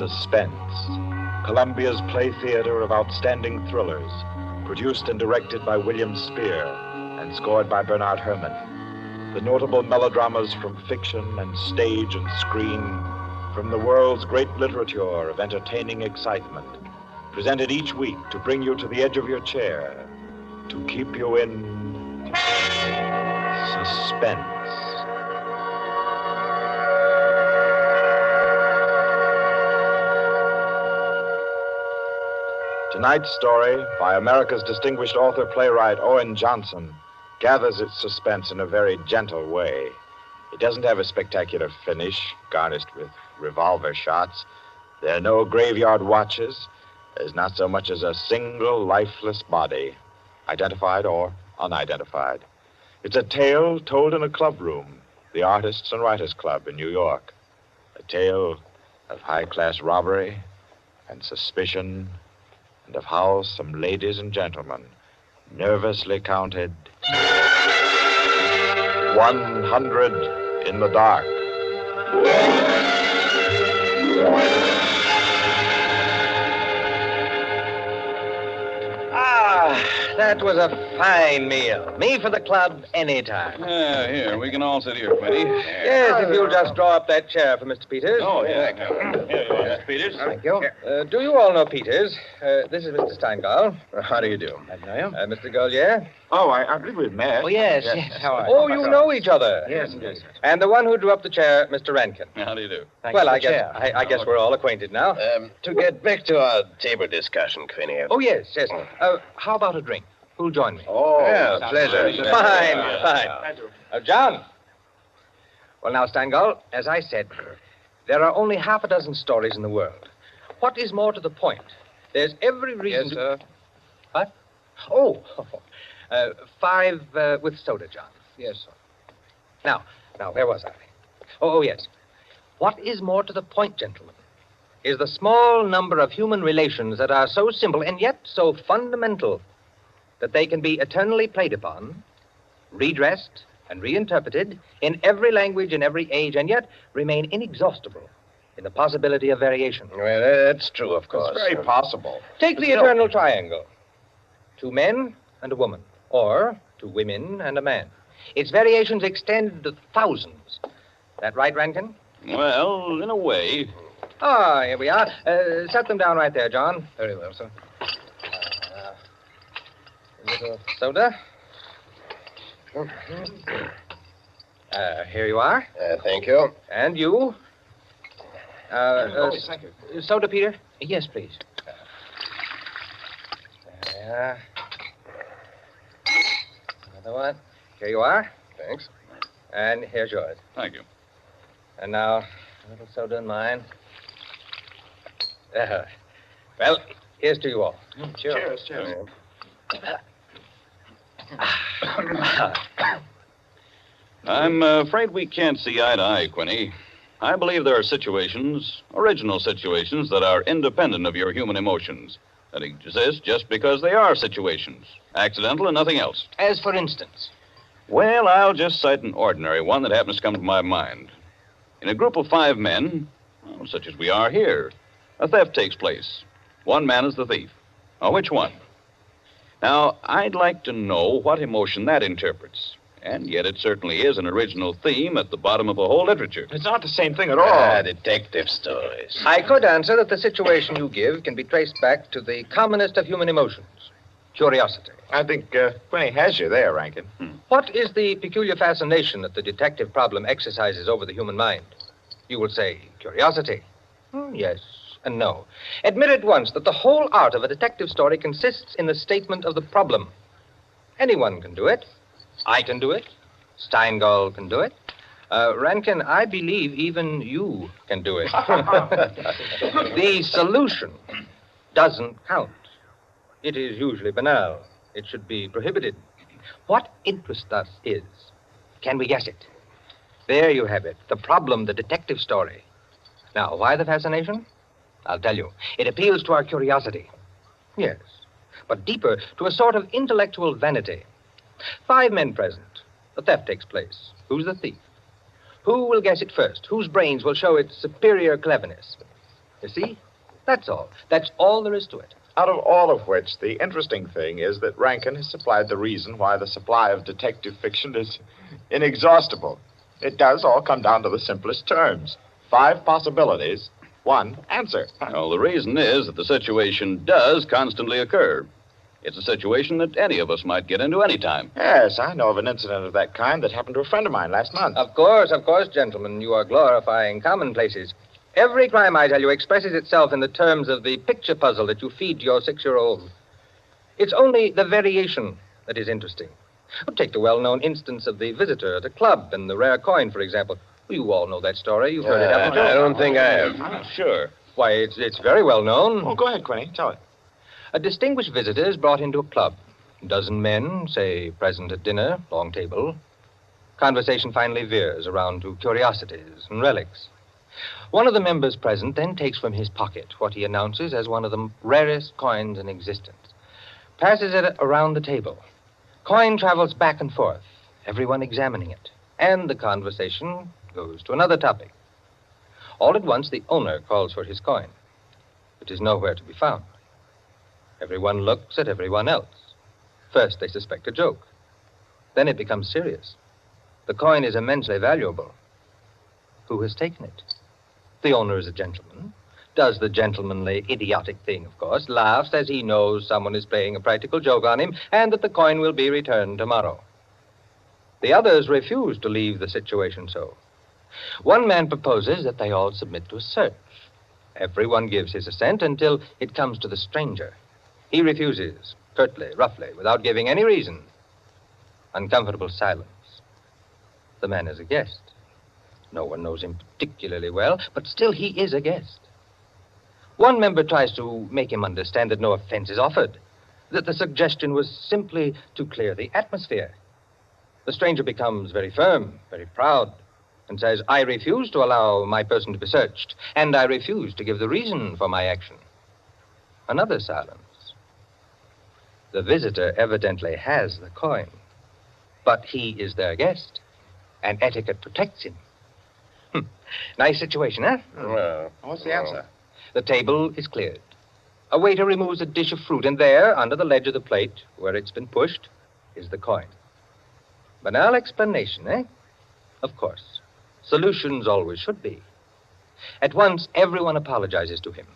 Suspense, Columbia's play theater of outstanding thrillers, produced and directed by William Spear and scored by Bernard Herrmann. The notable melodramas from fiction and stage and screen, from the world's great literature of entertaining excitement, presented each week to bring you to the edge of your chair, to keep you in suspense. Tonight's story, by America's distinguished author-playwright Owen Johnson, gathers its suspense in a very gentle way. It doesn't have a spectacular finish, garnished with revolver shots. There are no graveyard watches. There's not so much as a single lifeless body, identified or unidentified. It's a tale told in a club room, the Artists and Writers Club in New York. A tale of high-class robbery and suspicion, and of how some ladies and gentlemen nervously counted 100 in the dark. That was a fine meal. Me for the club anytime. Here, we can all sit here, Quinty. Yes, if you'll just draw up that chair for Mr. Peters. Oh, yeah. Here you are, Mr. Peters. Thank you. Do you all know Peters? This is Mr. Steingall. How do you do? I know you. Mr. Gaulier. Oh, I believe we've met. Oh, yes. How are you? Oh, you know each other. Yes. And the one who drew up the chair, Mr. Rankin. How do you do? Well, I guess we're all acquainted now. To get back to our table discussion, Quinny. Oh, yes. How about a drink? Who'll join me? Oh, yeah, pleasure. Fine. John. Well, now, Steingall, as I said, there are only half a dozen stories in the world. What is more to the point? There's every reason Yes, sir. What? Oh, 5 with soda, John. Yes, sir. Now, where was I? Oh, yes. What is more to the point, gentlemen, is the small number of human relations that are so simple and yet so fundamental that they can be eternally played upon, redressed, and reinterpreted in every language, in every age, and yet remain inexhaustible in the possibility of variation. Well, that's true, of course. It's very possible. Take the eternal triangle. 2 men and a woman, or 2 women and a man. Its variations extend to thousands. That right, Rankin? Well, in a way. Ah, here we are. Set them down right there, John. Very well, sir. A little soda. Here you are. Thank you. And you. Thank you. Soda, Peter? Yes, please. Another one. Here you are. Thanks. And here's yours. Thank you. And now, a little soda in mine. Well, here's to you all. Cheers. I'm afraid we can't see eye to eye, Quinny. I believe there are situations, original situations, that are independent of your human emotions, that exist just because they are situations, accidental and nothing else. As for instance. Well, I'll just cite an ordinary one that happens to come to my mind. In a group of 5 men, such as we are here, a theft takes place. 1 man is the thief. Now, which one? Now, I'd like to know what emotion that interprets. And yet it certainly is an original theme at the bottom of a whole literature. It's not the same thing at all. Detective stories. I could answer that the situation you give can be traced back to the commonest of human emotions, curiosity. I think Quinny has you there, Rankin. What is the peculiar fascination that the detective problem exercises over the human mind? You will say curiosity. Yes and no. Admit at once that the whole art of a detective story consists in the statement of the problem. Anyone can do it. I can do it. Steingall can do it. Rankin, I believe even you can do it. The solution doesn't count. It is usually banal. It should be prohibited. What interests us is, can we guess it? There you have it, the problem, the detective story. Now, why the fascination? I'll tell you. It appeals to our curiosity. Yes, but deeper, to a sort of intellectual vanity. 5 men present. The theft takes place. Who's the thief? Who will guess it first? Whose brains will show its superior cleverness? You see? That's all. That's all there is to it. Out of all of which, the interesting thing is that Rankin has supplied the reason why the supply of detective fiction is inexhaustible. It does all come down to the simplest terms. 5 possibilities, 1 answer. Well, the reason is that the situation does constantly occur. It's a situation that any of us might get into any time. Yes, I know of an incident of that kind that happened to a friend of mine last month. Of course, gentlemen. You are glorifying commonplaces. Every crime, I tell you, expresses itself in the terms of the picture puzzle that you feed to your 6-year-old. It's only the variation that is interesting. Take the well-known instance of the visitor at a club and the rare coin, for example. You all know that story. You've heard it, haven't you? I don't think I have. Sure. Why, it's very well known. Oh, go ahead, Quinny. Tell it. A distinguished visitor is brought into a club. A dozen men, say, present at dinner, long table. Conversation finally veers around to curiosities and relics. One of the members present then takes from his pocket what he announces as one of the rarest coins in existence, passes it around the table. Coin travels back and forth, everyone examining it, and the conversation goes to another topic. All at once, the owner calls for his coin. It is nowhere to be found. Everyone looks at everyone else. First, they suspect a joke. Then it becomes serious. The coin is immensely valuable. Who has taken it? The owner is a gentleman, does the gentlemanly, idiotic thing, of course, laughs as he knows someone is playing a practical joke on him and that the coin will be returned tomorrow. The others refuse to leave the situation so. One man proposes that they all submit to a search. Everyone gives his assent until it comes to the stranger. He refuses, curtly, roughly, without giving any reason. Uncomfortable silence. The man is a guest. No one knows him particularly well, but still he is a guest. One member tries to make him understand that no offense is offered, that the suggestion was simply to clear the atmosphere. The stranger becomes very firm, very proud, and says, I refuse to allow my person to be searched, and I refuse to give the reason for my action. Another silence. The visitor evidently has the coin, but he is their guest, and etiquette protects him. Nice situation, huh? Well, What's the answer? The table is cleared. A waiter removes a dish of fruit, and there, under the ledge of the plate, where it's been pushed, is the coin. Banal explanation, eh? Of course. Solutions always should be. At once, everyone apologizes to him,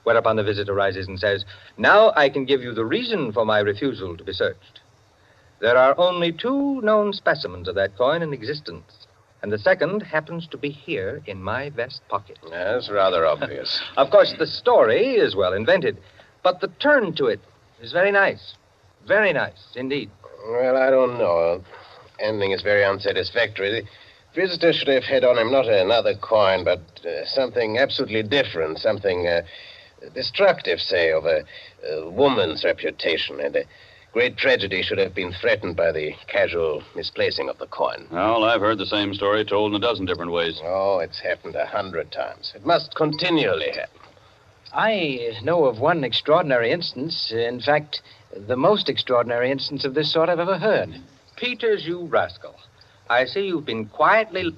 whereupon the visitor rises and says, now I can give you the reason for my refusal to be searched. There are only 2 known specimens of that coin in existence, and the second happens to be here in my vest pocket. that's rather obvious. Of course, the story is well invented, but the turn to it is very nice. Very nice, indeed. Well, I don't know. Ending is very unsatisfactory. The visitor should have had on him not another coin, but something absolutely different, something destructive, say, of a woman's reputation. And a great tragedy should have been threatened by the casual misplacing of the coin. Well, I've heard the same story told in a dozen different ways. Oh, it's happened 100 times. It must continually happen. I know of one extraordinary instance. In fact, the most extraordinary instance of this sort I've ever heard. Peters, you rascal. I see you've been quietly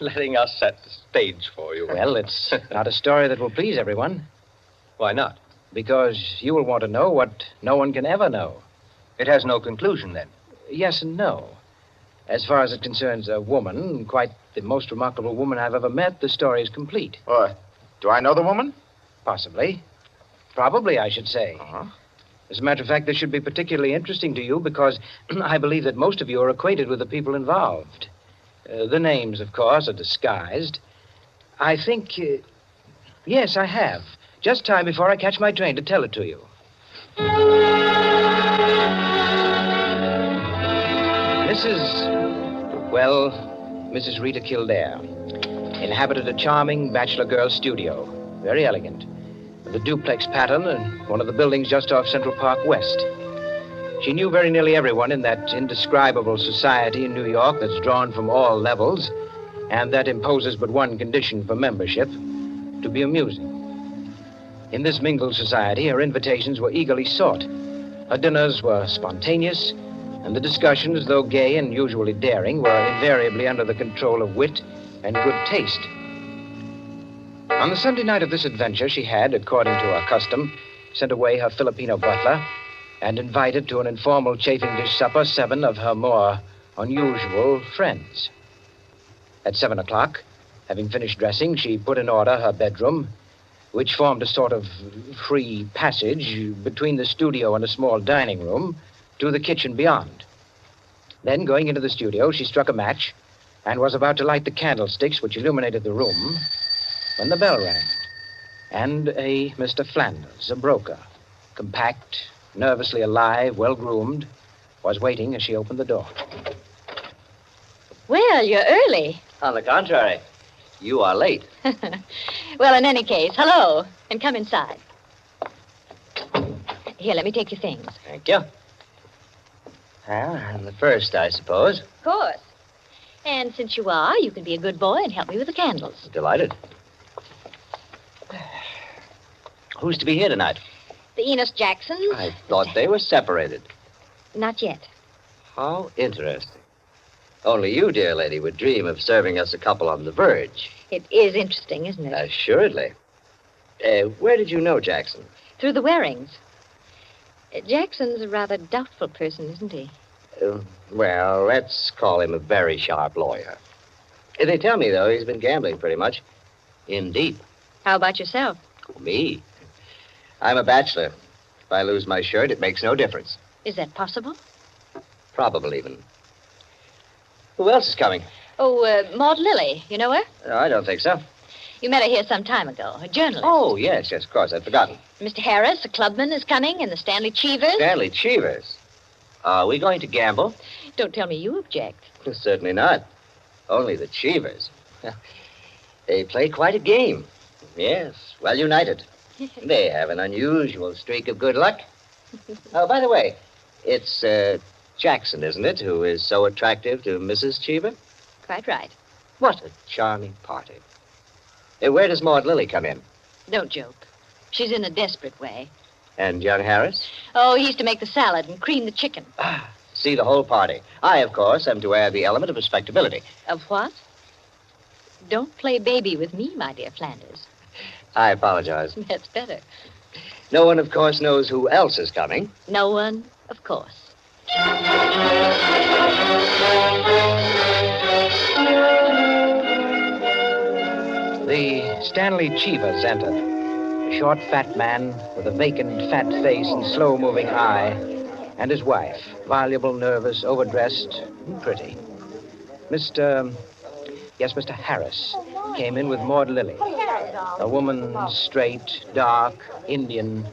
letting us set the stage for you. Well, it's not a story that will please everyone, Why not? because you will want to know what no one can ever know. It has no conclusion, then. Yes and no. As far as it concerns a woman, quite the most remarkable woman I've ever met, the story is complete. Do I know the woman? Possibly. Probably, I should say. Uh-huh. As a matter of fact, this should be particularly interesting to you because I believe that most of you are acquainted with the people involved. The names, of course, are disguised. I think, yes, I have. Just time before I catch my train to tell it to you. Mrs. Rita Kildare inhabited a charming bachelor girl studio. Very elegant. The duplex pattern and one of the buildings just off Central Park West. She knew very nearly everyone in that indescribable society in New York that's drawn from all levels and that imposes but one condition for membership, to be amusing. In this mingled society, her invitations were eagerly sought. Her dinners were spontaneous, and the discussions, though gay and usually daring, were invariably under the control of wit and good taste. On the Sunday night of this adventure, she had, according to her custom, sent away her Filipino butler and invited to an informal chafing dish supper 7 of her more unusual friends. At 7 o'clock, having finished dressing, she put in order her bedroom, which formed a sort of free passage between the studio and a small dining room to the kitchen beyond. Then, going into the studio, she struck a match and was about to light the candlesticks which illuminated the room when the bell rang. And a Mr. Flanders, a broker, compact, nervously alive, well-groomed, was waiting as she opened the door. Well, you're early. On the contrary, you are late. Well, in any case, hello, and come inside. Here, let me take your things. Thank you. Well, I'm the first, I suppose. Of course. And since you are, you can be a good boy and help me with the candles. Delighted. Who's to be here tonight? The Enos Jacksons? I thought they were separated. Not yet. How interesting. Only you, dear lady, would dream of serving us a couple on the verge. It is interesting, isn't it? Assuredly. Where did you know Jackson? Through the Warings. Jackson's a rather doubtful person, isn't he? Well, let's call him a very sharp lawyer. They tell me, though, he's been gambling pretty much. In deep. How about yourself? Me? I'm a bachelor. If I lose my shirt, it makes no difference. Is that possible? Probable, even. Who else is coming? Oh, Maud Lily. You know her? No, I don't think so. You met her here some time ago. A journalist. Oh, yes, of course. I'd forgotten. Mr. Harris, a clubman, is coming, and the Stanley Cheevers. Stanley Cheevers? Are we going to gamble? Don't tell me you object. Certainly not. Only the Cheevers. They play quite a game. Yes, well united. They have an unusual streak of good luck. Oh, by the way, it's Jackson, isn't it, who is so attractive to Mrs. Cheever? Quite right. What a charming party. Where does Maud Lily come in? Don't joke. She's in a desperate way. And young Harris? Oh, he's to make the salad and cream the chicken. See the whole party. I, of course, am to add the element of respectability. Of what? Don't play baby with me, my dear Flanders. I apologize. That's better. No one, of course, knows who else is coming. No one, of course. The Stanley Cheevers entered. A short, fat man with a vacant, fat face and slow-moving eye, and his wife, voluble, nervous, overdressed, and pretty. Mr. Harris came in with Maud Lily. A woman, straight, dark, Indian,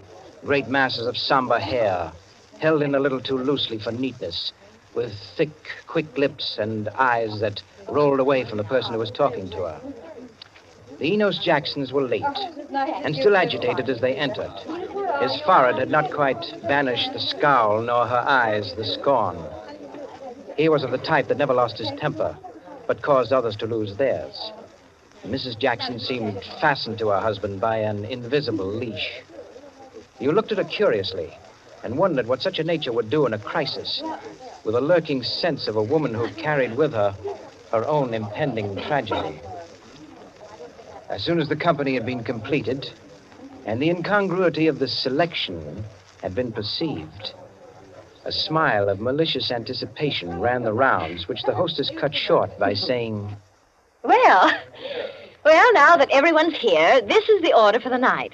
great masses of somber hair, held in a little too loosely for neatness, with thick, quick lips and eyes that rolled away from the person who was talking to her. The Enos Jacksons were late, and still agitated as they entered. His forehead had not quite banished the scowl, nor her eyes the scorn. He was of the type that never lost his temper, but caused others to lose theirs. Mrs. Jackson seemed fastened to her husband by an invisible leash. You looked at her curiously and wondered what such a nature would do in a crisis, with a lurking sense of a woman who carried with her her own impending tragedy. As soon as the company had been completed and the incongruity of the selection had been perceived, a smile of malicious anticipation ran the rounds, which the hostess cut short by saying, Well, now that everyone's here, this is the order for the night.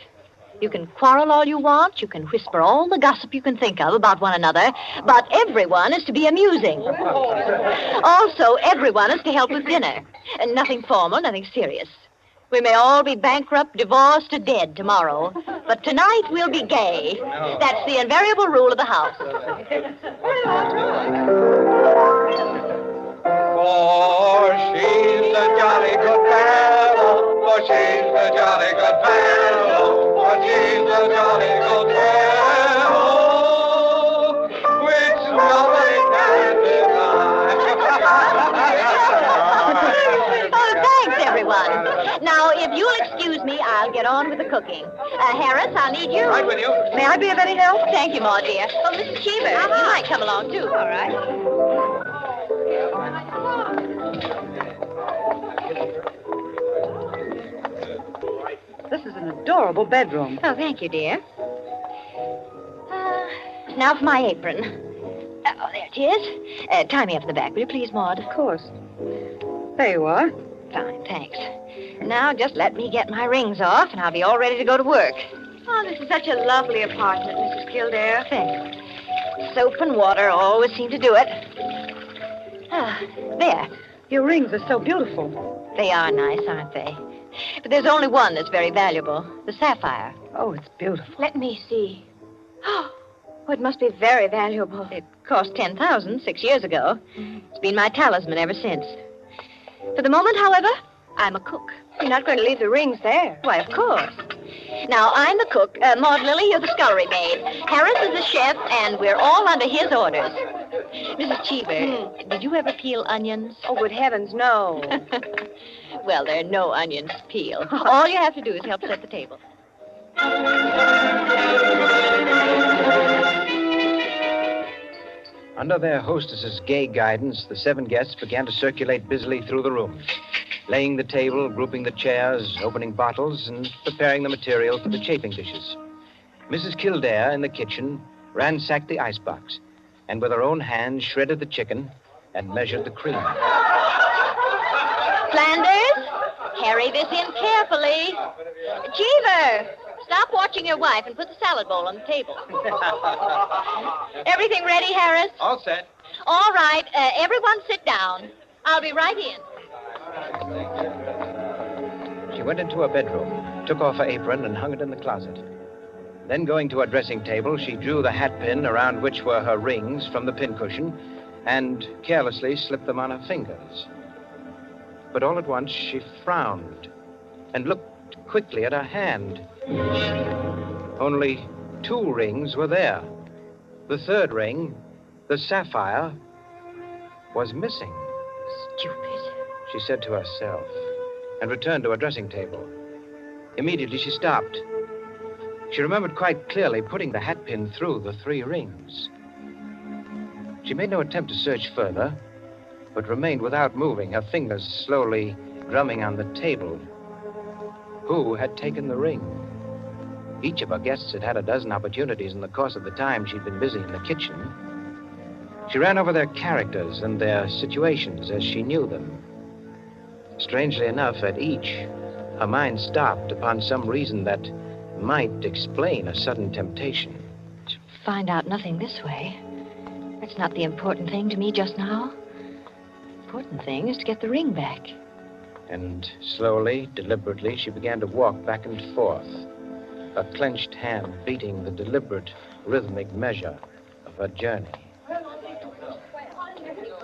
You can quarrel all you want, you can whisper all the gossip you can think of about one another, but everyone is to be amusing. Also, everyone is to help with dinner. And nothing formal, nothing serious. We may all be bankrupt, divorced, or dead tomorrow, but tonight we'll be gay. That's the invariable rule of the house. For she's a jolly good fellow, for she's a jolly good fellow, for she's a jolly good fellow, which nobody can deny. Oh, thanks, everyone. Now, if you'll excuse me, I'll get on with the cooking. Harris, I'll need you. Right with you. May I be of any help? Thank you, Maud, dear. Oh, Mrs. Cheever, you might come along, too. All right. an adorable bedroom. Oh, thank you, dear. Now for my apron. Oh, there it is. Tie me up in the back, will you please, Maud? Of course. There you are. Fine, thanks. Now just let me get my rings off, and I'll be all ready to go to work. Oh, this is such a lovely apartment, Mrs. Kildare. Thanks. Soap and water always seem to do it. There. Your rings are so beautiful. They are nice, aren't they? But there's only one that's very valuable, the sapphire. Oh, it's beautiful. Let me see. Oh, it must be very valuable. It cost $10,000 6 years ago. It's been my talisman ever since. For the moment, however, I'm a cook. You're not going to leave the rings there. Why, of course. Now, I'm the cook. Maud Lily, you're the scullery maid. Harris is the chef, and we're all under his orders. Mrs. Cheever, did you ever peel onions? Oh, good heavens, no. Well, there are no onions to peel. All you have to do is help set the table. Under their hostess's gay guidance, the 7 guests began to circulate busily through the rooms, laying the table, grouping the chairs, opening bottles, and preparing the material for the chafing dishes. Mrs. Kildare, in the kitchen, ransacked the icebox, and with her own hands shredded the chicken and measured the cream. Flanders, carry this in carefully. Cheever, stop watching your wife and put the salad bowl on the table. Everything ready, Harris? All set. All right, everyone sit down. I'll be right in. She went into her bedroom, took off her apron, and hung it in the closet. Then, going to her dressing table, she drew the hat pin around which were her rings from the pincushion and carelessly slipped them on her fingers. But all at once, she frowned and looked quickly at her hand. Only 2 rings were there. The 3rd ring, the sapphire, was missing. Stupid, she said to herself, and returned to her dressing table. Immediately, she stopped. She remembered quite clearly putting the hat pin through the 3 rings. She made no attempt to search further, but remained without moving, her fingers slowly drumming on the table. Who had taken the ring? Each of her guests had had a dozen opportunities in the course of the time she'd been busy in the kitchen. She ran over their characters and their situations as she knew them. Strangely enough, at each, her mind stopped upon some reason that might explain a sudden temptation. To find out nothing this way. That's not the important thing to me just now. The important thing is to get the ring back. And slowly, deliberately, she began to walk back and forth, her clenched hand beating the deliberate, rhythmic measure of her journey.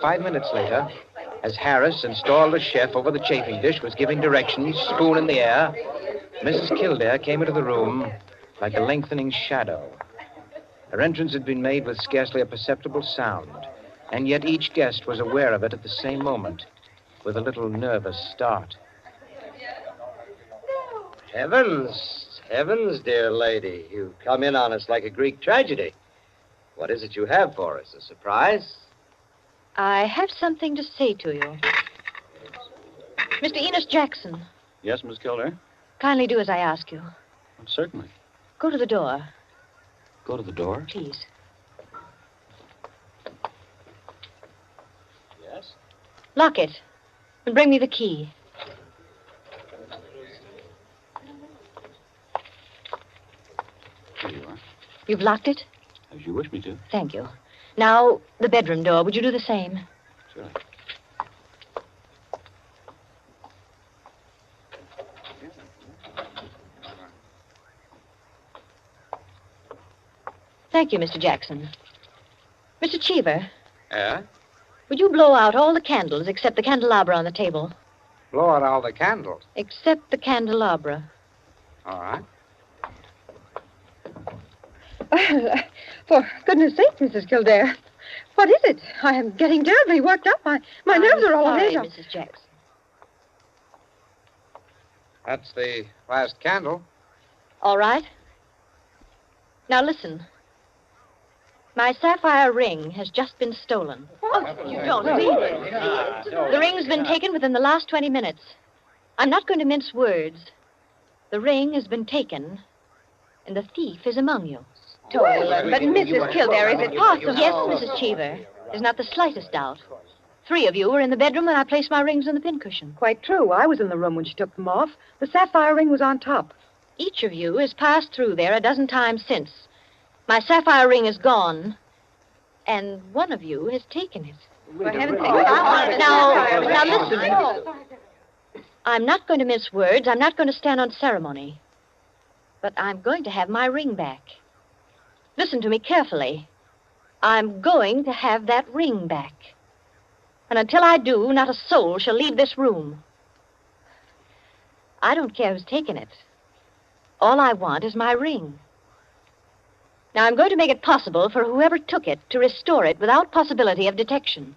5 minutes later, as Harris, installed as chef over the chafing dish, was giving directions, spoon in the air, Mrs. Kildare came into the room like a lengthening shadow. Her entrance had been made with scarcely a perceptible sound, and yet each guest was aware of it at the same moment, with a little nervous start. Heavens, heavens, dear lady. You've come in on us like a Greek tragedy. What is it you have for us? A surprise? I have something to say to you. Mr. Enos Jackson, Yes, Miss Kildare? kindly do as I ask you. Certainly. Go to the door, Go to the door. please. Yes? Lock it and bring me the key. Here you are. You've locked it? As you wish me to. Thank you. Now, the bedroom door. Would you do the same? Surely. Thank you, Mr. Jackson. Mr. Cheever, Yeah? would you blow out all the candles except the candelabra on the table? Blow out all the candles. Except the candelabra. All right. For goodness sake, Mrs. Kildare. What is it? I am getting terribly worked up. My nerves are all sorry, on edge. Mrs. Jackson. That's the last candle. All right. Now listen. My sapphire ring has just been stolen. You don't mean it. The ring's been taken within the last 20 minutes. I'm not going to mince words. The ring has been taken, and the thief is among you. But Mrs. Kildare, is it possible? Yes, Mrs. Cheever. There's not the slightest doubt. 3 of you were in the bedroom when I placed my rings on the pincushion. Quite true. I was in the room when she took them off. The sapphire ring was on top. Each of you has passed through there a dozen times since. My sapphire ring is gone, and one of you has taken it. Now listen. I'm not going to mince words. I'm not going to stand on ceremony. But I'm going to have my ring back. Listen to me carefully. I'm going to have that ring back. And until I do, not a soul shall leave this room. I don't care who's taken it. All I want is my ring. Now, I'm going to make it possible for whoever took it to restore it without possibility of detection.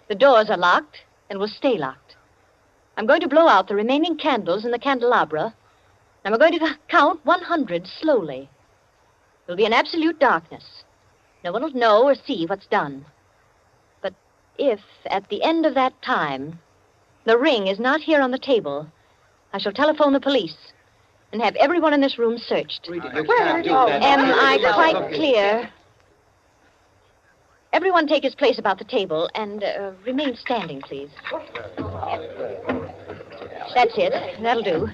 The doors are locked and will stay locked. I'm going to blow out the remaining candles in the candelabra, and I'm going to count 100 slowly. There'll be an absolute darkness. No one will know or see what's done. But if, at the end of that time, the ring is not here on the table, I shall telephone the police and have everyone in this room searched. Am I quite clear? Everyone take his place about the table and remain standing, please. That's it. That'll do.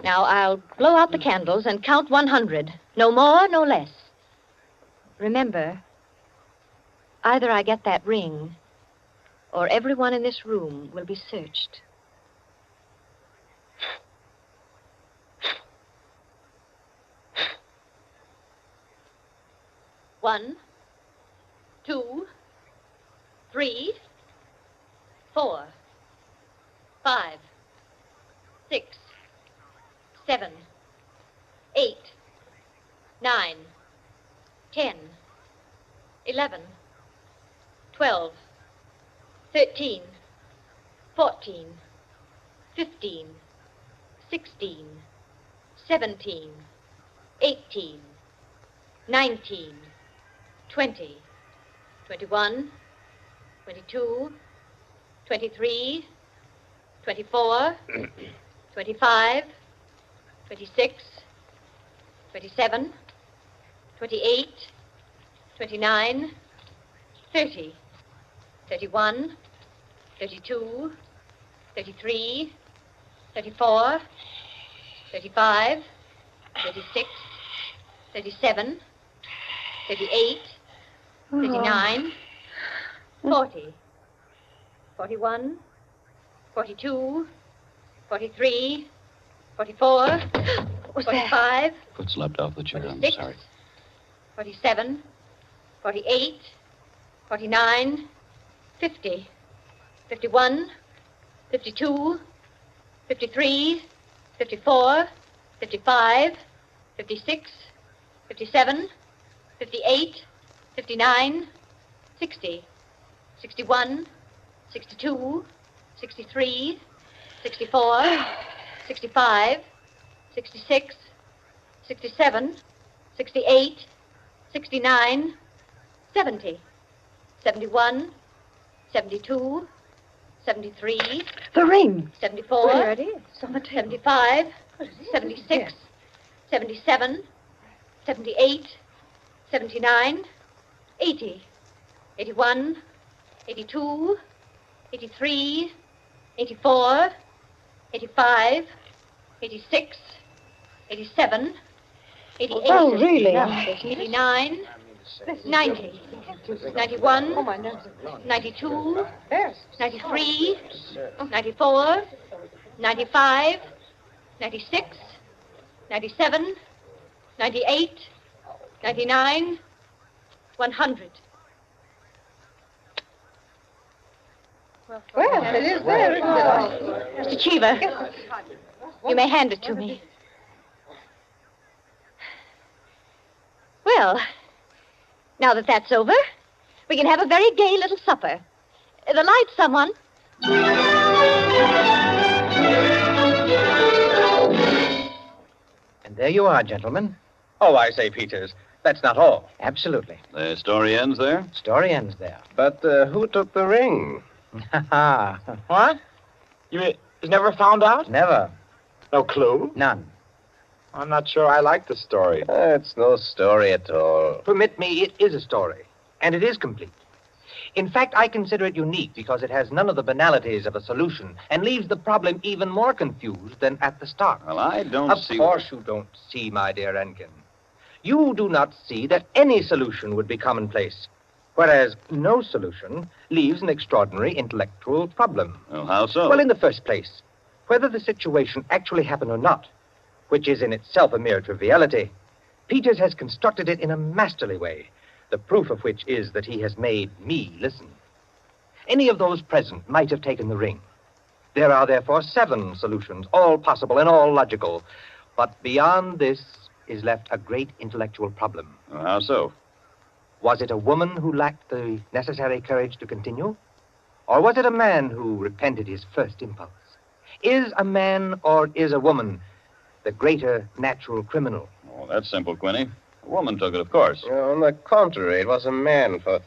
Now, I'll blow out the candles and count 100. No more, no less. Remember, either I get that ring, or everyone in this room will be searched. One, 2, 3, 4, 5, 6, 7, 8, 9, 10, 11, 12, 13, 14, 15, 16, 17, 18, 19, 20, 21, 22, 23, 24, 25, 26, 27, 28, 29, 30, 31, 32, 33, 34, 35, 36, 37, 38, 39, 40, 41, 42, 43, 44, 45, Foot slipped off the chair. I'm 46, sorry. 47, 48, 49, 50, 51, 52, 53, 54, 55, 56, 57, 58, 59, 60, 61, 62, 63, 64, 65, 66, 67, 68, 69, 70, 71, 72, 73, The ring. 74, There it is. It's on the table. 75, 76, 77, 78, 79, 80, 81, 82, 83, 84, 85, 86, 87, 88, Oh, really? 89, 90, 91, 92, 93, 94, 95, 96, 97, 98, 99, 100. Well, it is there, isn't it? Mr. Cheever, you may hand it to me. Well, now that that's over, we can have a very gay little supper. The lights, someone. And there you are, gentlemen. Oh, I say, Peters, that's not all. Absolutely. The story ends there? Story ends there. But who took the ring? Ha What? You was never found out? Never. No clue? None. I'm not sure I like the story. It's no story at all. Permit me, it is a story, and it is complete. In fact, I consider it unique because it has none of the banalities of a solution and leaves the problem even more confused than at the start. Well, I don't see... Of course you don't see, my dear Enkin. You do not see that any solution would be commonplace, whereas no solution leaves an extraordinary intellectual problem. Well, how so? Well, in the first place, whether the situation actually happened or not, which is in itself a mere triviality, Peters has constructed it in a masterly way, the proof of which is that he has made me listen. Any of those present might have taken the ring. There are therefore 7 solutions, all possible and all logical. But beyond this is left a great intellectual problem. Well, how so? Was it a woman who lacked the necessary courage to continue? Or was it a man who repented his first impulse? Is a man or is a woman the greater natural criminal? Oh, that's simple, Quinny. A woman took it, of course. On the contrary, it was a man, for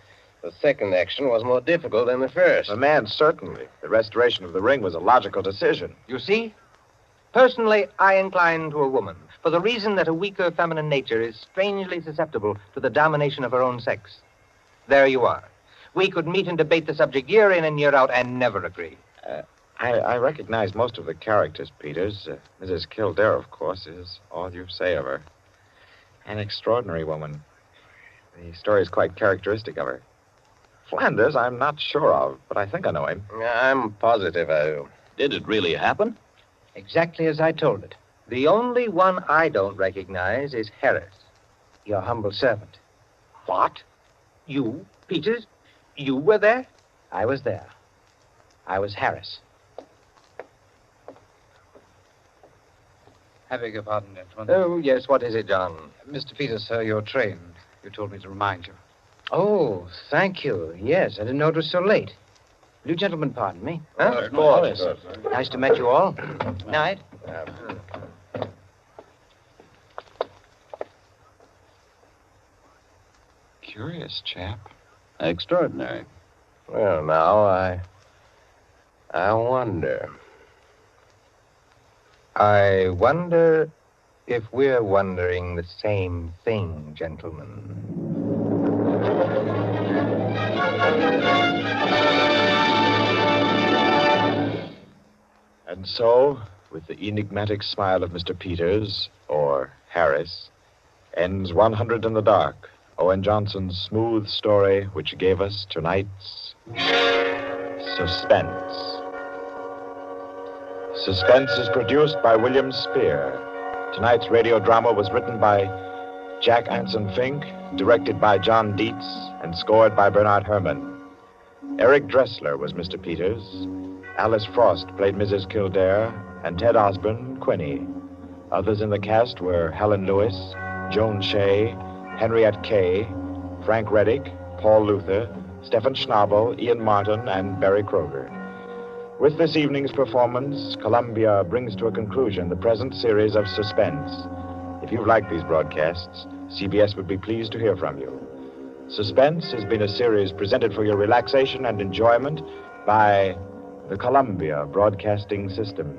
the second action was more difficult than the first. The man, certainly. The restoration of the ring was a logical decision. You see? Personally, I incline to a woman, for the reason that a weaker feminine nature is strangely susceptible to the domination of her own sex. There you are. We could meet and debate the subject year in and year out and never agree. I recognize most of the characters, Peters. Mrs. Kildare, of course, is all you say of her. An extraordinary woman. The story is quite characteristic of her. Flanders, I'm not sure of, but I think I know him. I'm positive I do. Did it really happen? Exactly as I told it. The only one I don't recognize is Harris, your humble servant. What? You, Peters? You were there? I was there. I was Harris. I beg your pardon, gentlemen. Oh, yes, what is it, John? Mr. Peters, sir, your train. You told me to remind you. Oh, thank you. Yes, I didn't know it was so late. Will you gentlemen pardon me? Huh? Of course. Nice to meet you all. Night. Curious chap. Extraordinary. Well, now, I wonder. I wonder if we're wondering the same thing, gentlemen. And so, with the enigmatic smile of Mr. Peters, or Harris, ends 100 in the Dark, Owen Johnson's smooth story which gave us tonight's Suspense. Suspense is produced by William Spear. Tonight's radio drama was written by Jack Anson Fink, directed by John Dietz, and scored by Bernard Herrmann. Eric Dressler was Mr. Peters. Alice Frost played Mrs. Kildare, and Ted Osborne, Quinny. Others in the cast were Helen Lewis, Joan Shea, Henriette Kay, Frank Reddick, Paul Luther, Stephen Schnabel, Ian Martin, and Barry Kroger. With this evening's performance, Columbia brings to a conclusion the present series of Suspense. If you've liked these broadcasts, CBS would be pleased to hear from you. Suspense has been a series presented for your relaxation and enjoyment by the Columbia Broadcasting System.